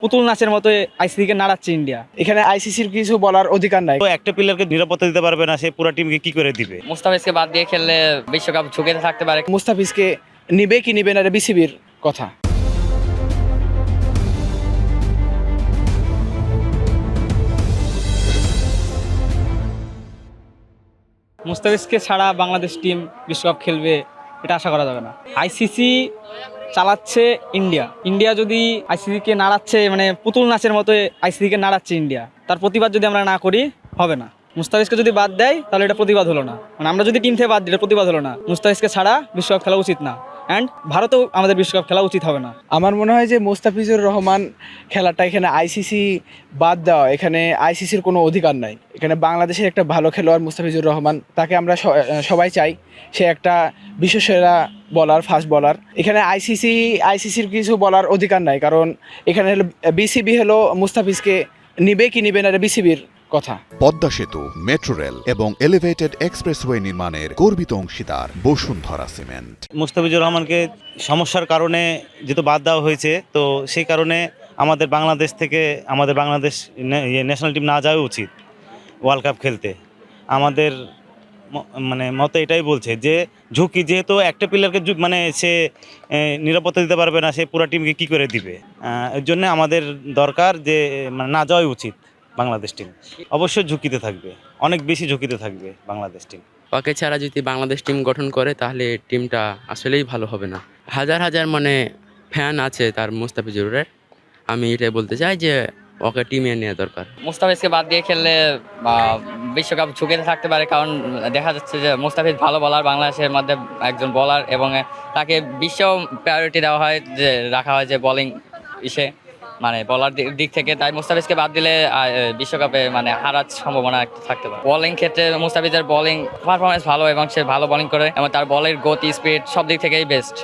পুতুল নাচের মতো আইসিসিকে নাড়াচ্ছে ইন্ডিয়া। এখানে আইসিসির কিছু বলার অধিকার নাই। তো একটা প্লেয়ারকে নিরাপত্তা দিতে পারবে না, সে পুরো টিমকে কি করে দিবে? মুস্তাফিজকে বাদ দিয়ে খেললে বিশ্বকাপ ঝুঁকিতে থাকতে পারে। মুস্তাফিজকে নিবে কি নিবে না, এটা বিসিবির কথা। মুস্তাফিজকে ছাড়া বাংলাদেশ টিম বিশ্বকাপ খেলবে এটা আশা করা যাবে না। আইসিসি চালাচ্ছে ইন্ডিয়া। ইন্ডিয়া যদি আইসিসিকে নাড়াচ্ছে, মানে পুতুল নাচের মতো আইসিসিকে নাড়াচ্ছে ইন্ডিয়া, তার প্রতিবাদ যদি আমরা না করি হবে না। মুস্তাফিজকে যদি বাদ দেয় তাহলে এটা প্রতিবাদ হলো না, মানে আমরা যদি টিম থেকে বাদ দিই এটা প্রতিবাদ হলো না। মুস্তাফিজকে ছাড়া বিশ্বকাপ খেলা উচিত না, অ্যান্ড ভারতেও আমাদের বিশ্বকাপ খেলা উচিত হবে না। আমার মনে হয় যে মুস্তাফিজুর রহমান খেলাটা এখানে আইসিসি বাদ দেওয়া, এখানে আইসিসির কোনো অধিকার নাই। এখানে বাংলাদেশের একটা ভালো খেলোয়াড় মুস্তাফিজুর রহমান, তাকে আমরা সবাই চাই। সে একটা বিশ্বসেরা বলার, ফাস্ট বলার। এখানে আইসিসির কিছু বলার অধিকার নাই, কারণ এখানে হলো বিসিবি হলো মুস্তাফিজকে নিবে কি নিবে না, এটা বিসিবির কথা। পদ্মা সেতু, মেট্রো রেল এবং এলিভেটেড এক্সপ্রেসওয়ে নির্মাণের গর্বিত অংশীদার বসুন্ধরা সিমেন্ট। মুস্তাফিজুর রহমানকে সমস্যার কারণে যেহেতু বাদ দেওয়া হয়েছে, তো সেই কারণে আমাদের বাংলাদেশ ন্যাশনাল টিম না যাওয়া উচিত ওয়ার্ল্ড কাপ খেলতে। আমাদের মতে এটাই বলছে যে ঝুঁকি, যেহেতু একটা প্লেয়ারকে সে নিরাপত্তা দিতে পারবে না, সে পুরো টিমকে কি করে দিবে। এর জন্য আমাদের দরকার যে না যাওয়াই উচিত। বাংলাদেশ টিম অবশ্যই ঝুঁকিতে থাকবে, অনেক বেশি ঝুঁকিতে থাকবে বাংলাদেশ টিম। ওকে ছাড়া যদি বাংলাদেশ টিম গঠন করে তাহলে টিমটা আসলেই ভালো হবে না। হাজার হাজার ফ্যান আছে তার মুস্তাফিজুরের। আমি এটাই বলতে চাই যে ওকে টিমে নেওয়া দরকার। মুস্তাফিজকে বাদ দিয়ে খেললে বিশ্বকাপ ঝুঁকিতে থাকতে পারে, কারণ দেখা যাচ্ছে যে মুস্তাফিজ ভালো বলার, বাংলাদেশের মধ্যে একজন বলার, এবং তাকে বিশ্ব প্রায়োরিটি দেওয়া হয়, যে রাখা হয় যে বোলিং বলার দিক থেকে। তাই মুস্তাফিজকে বাদ দিলে বিশ্বকাপে হারার সম্ভাবনা একটু থাকতে পারে। বোলিং ক্ষেত্রে মুস্তাফিজের বোলিং পারফরমেন্স ভালো, এবং সে ভালো বোলিং করে, এবং তার বলের গতি, স্পিড সব দিক থেকেই বেস্ট।